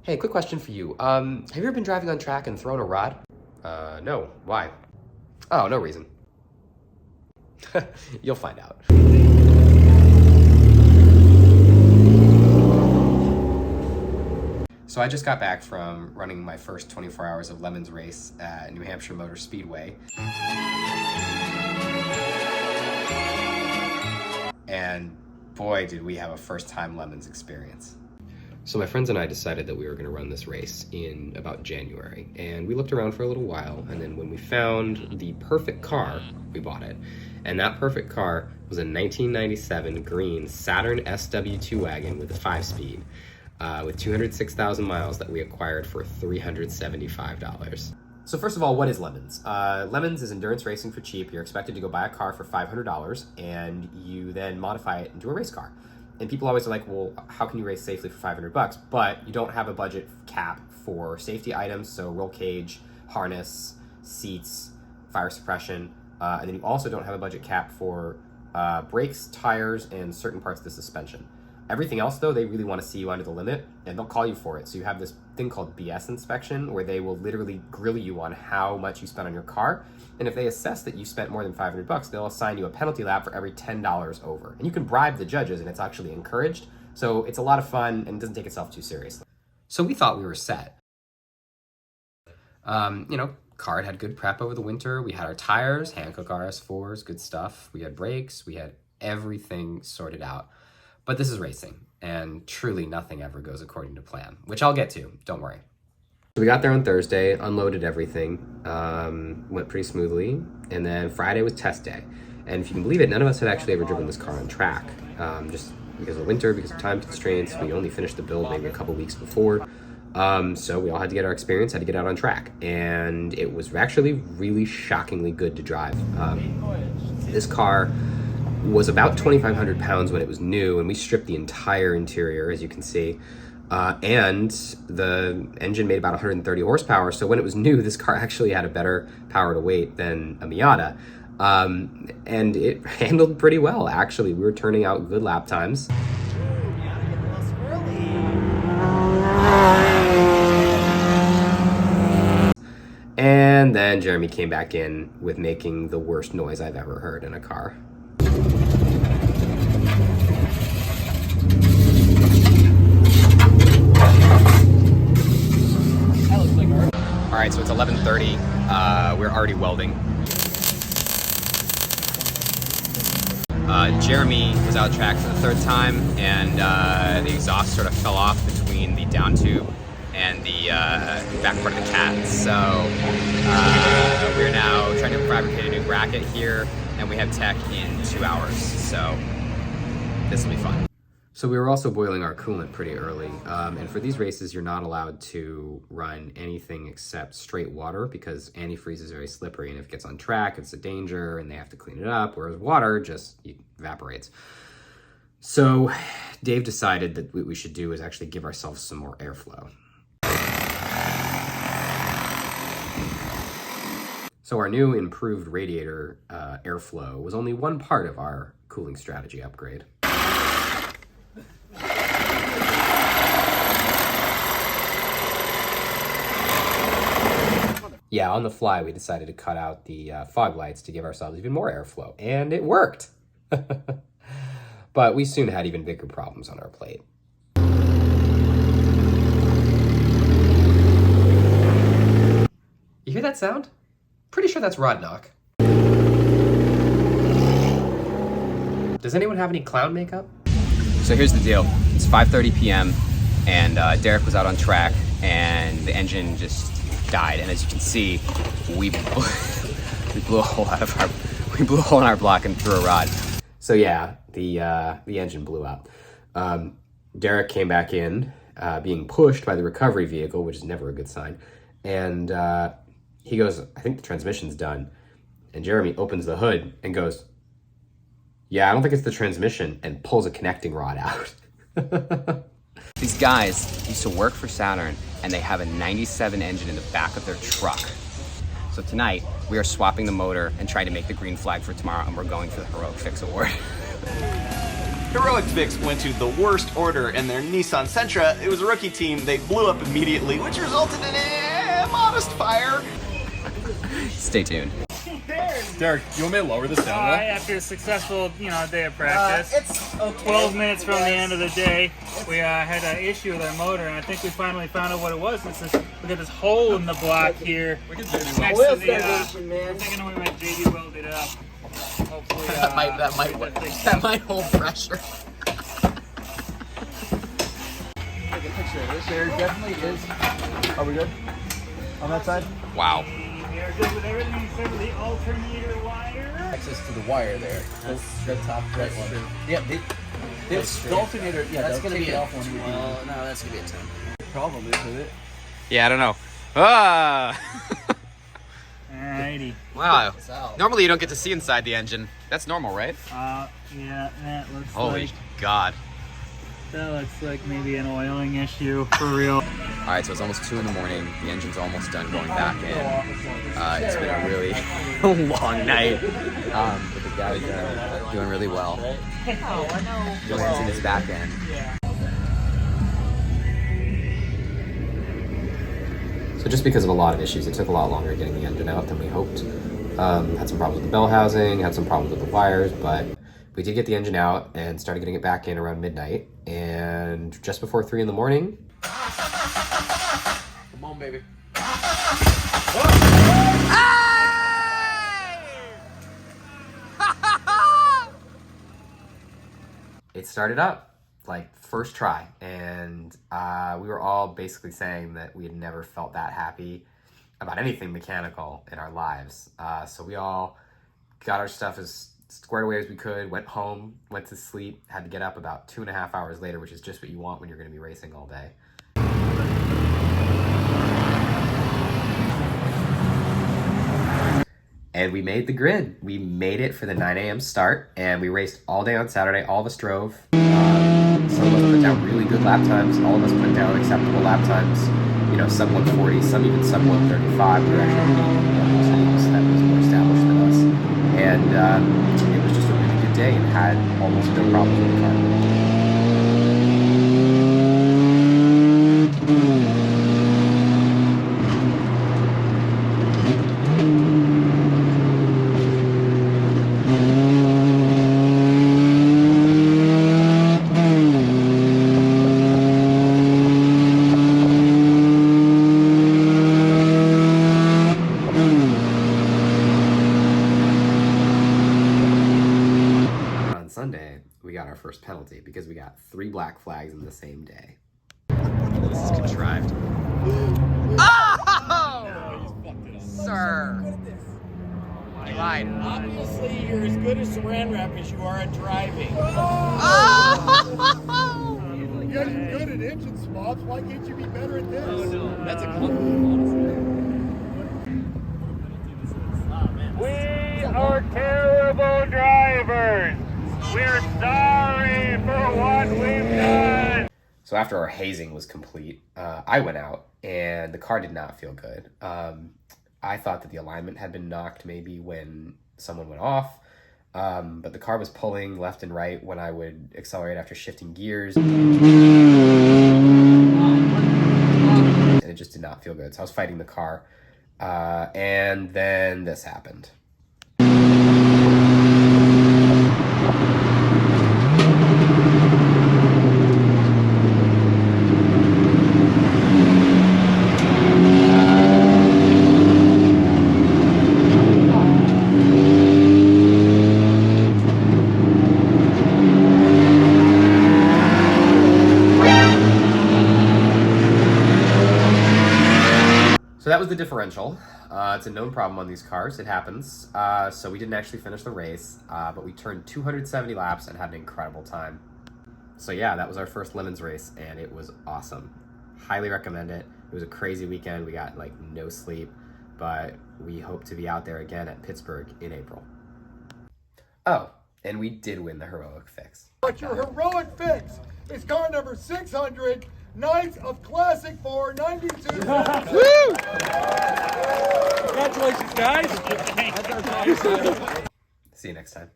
Hey, quick question for you. Have you ever been driving on track and thrown a rod? No. Why? Oh, no reason. You'll find out. So I just got back from running my first 24 hours of Lemons race at New Hampshire Motor Speedway. And boy, did we have a first-time Lemons experience. So my friends and I decided that we were going to run this race in about January, and we looked around for a little while, and then when we found the perfect car, we bought it. And that perfect car was a 1997 green Saturn SW2 wagon with a 5-speed, with 206,000 miles that we acquired for $375. So first of all, what is Lemons? Lemons is endurance racing for cheap. You're expected to go buy a car for $500, and you then modify it into a race car. And people always are like, well, how can you race safely for $500? But you don't have a budget cap for safety items, so roll cage, harness, seats, fire suppression, and then you also don't have a budget cap for brakes, tires, and certain parts of the suspension. Everything else, though, they really want to see you under the limit, and they'll call you for it. So you have this thing called BS inspection, where they will literally grill you on how much you spent on your car. And if they assess that you spent more than $500, they'll assign you a penalty lap for every $10 over. And you can bribe the judges, and it's actually encouraged. So it's a lot of fun and doesn't take itself too seriously. So we thought we were set. Car had good prep over the winter. We had our tires, Hankook RS4s, good stuff. We had brakes. We had everything sorted out. But this is racing, and truly nothing ever goes according to plan, which I'll get to, don't worry. So we got there on Thursday, unloaded everything, went pretty smoothly, and then Friday was test day. And if you can believe it, none of us had actually ever driven this car on track, just because of winter, because of time constraints. We only finished the build maybe a couple weeks before. So we all had to get our experience, had to get out on track. And it was actually really shockingly good to drive. This car was about 2,500 pounds when it was new, and we stripped the entire interior, as you can see. And the engine made about 130 horsepower. So when it was new, this car actually had a better power to weight than a Miata. And it handled pretty well, actually. We were turning out good lap times. And then Jeremy came back in with making the worst noise I've ever heard in a car. All right, so it's 11:30. We're already welding. Jeremy was out track for the third time, and the exhaust sort of fell off between the down tube and the back part of the cat. So we're now trying to fabricate a new bracket here, and we have tech in 2 hours. So this will be fun. So we were also boiling our coolant pretty early, and for these races, you're not allowed to run anything except straight water because antifreeze is very slippery, and if it gets on track, it's a danger, and they have to clean it up, whereas water just evaporates. So Dave decided that what we should do is actually give ourselves some more airflow. So our new improved radiator airflow was only one part of our cooling strategy upgrade. Yeah, on the fly, we decided to cut out the fog lights to give ourselves even more airflow, and it worked. But we soon had even bigger problems on our plate. You hear that sound? Pretty sure that's rod knock. Does anyone have any clown makeup? So here's the deal. It's 5:30 p.m. and Derek was out on track, and the engine just died. And as you can see, we blew a hole in our block and threw a rod. So yeah, the engine blew up. Derek came back in, being pushed by the recovery vehicle, which is never a good sign. And he goes, I think the transmission's done. And Jeremy opens the hood and goes, yeah, I don't think it's the transmission, and pulls a connecting rod out. These guys used to work for Saturn, and they have a 97 engine in the back of their truck. So tonight, we are swapping the motor and trying to make the green flag for tomorrow, and we're going for the Heroic Fix Award. Heroic Fix went to the worst order in their Nissan Sentra. It was a rookie team. They blew up immediately, which resulted in a modest fire. Stay tuned. Derek, you want me to lower this down? After a successful, day of practice, It's okay. 12 minutes from the end of the day, we had an issue with our motor, and I think we finally found out what it was. It's this, we got this hole in the block here. We can do Next to the, I'm thinking we might JD weld it up. Hopefully, that might hold pressure. Take a picture of this. There definitely is. Are we good? On that side? Wow. we are good with everything except for the alternator wire. Access to the wire there. That's the top right one. True. Yeah, the alternator. Yeah, that's gonna be it off one. Well, no, that's gonna be a 10. The problem is with it. Yeah, I don't know. Ah! Alrighty. Wow. Normally you don't get to see inside the engine. That's normal, right? Yeah, that looks Holy God. That looks like maybe an oiling issue for real. All right, so it's almost 2 in the morning. The engine's almost done going back in. It's been a really long night. But the guys are doing really well. Just using his back end. So just because of a lot of issues, it took a lot longer getting the engine out than we hoped. Had some problems with the bell housing, had some problems with the wires, but we did get the engine out and started getting it back in around midnight. And just before 3 in the morning... Come on, baby. It started up, like, first try. And we were all basically saying that we had never felt that happy about anything mechanical in our lives. So we all got our stuff as squared away as we could, went home, went to sleep, had to get up about 2.5 hours later, which is just what you want when you're going to be racing all day. And we made the grid. We made it for the 9 a.m. start, and we raced all day on Saturday. All of us drove. Some of us put down really good lap times. All of us put down acceptable lap times. You know, sub 140, some even sub 135. We were actually beating other teams that was more established than us. And it was just a really good day and had almost no problems with the car. Sunday, we got our first penalty because we got 3 black flags in the same day. This is contrived. Oh! No, sir! You lied. Obviously, you're as good at saran wrap as you are at driving. Oh! You're good at engine spots. Why can't you be better at this? Oh, no. That's a compliment, honestly. We are terrible drivers. We're sorry for what we've done. So after our hazing was complete, I went out and the car did not feel good. I thought that the alignment had been knocked maybe when someone went off, but the car was pulling left and right when I would accelerate after shifting gears. And it just did not feel good. So I was fighting the car. And then this happened. So that was the differential. It's a known problem on these cars. It happens. So we didn't actually finish the race, but we turned 270 laps and had an incredible time. So yeah, that was our first Lemons race, and it was awesome. Highly recommend it. It was a crazy weekend. We got like no sleep, but we hope to be out there again at Pittsburgh in April. Oh, and we did win the Heroic Fix. But your heroic fix is car number 600, Knights of Classic 492. Woo! Congratulations, guys. See you next time.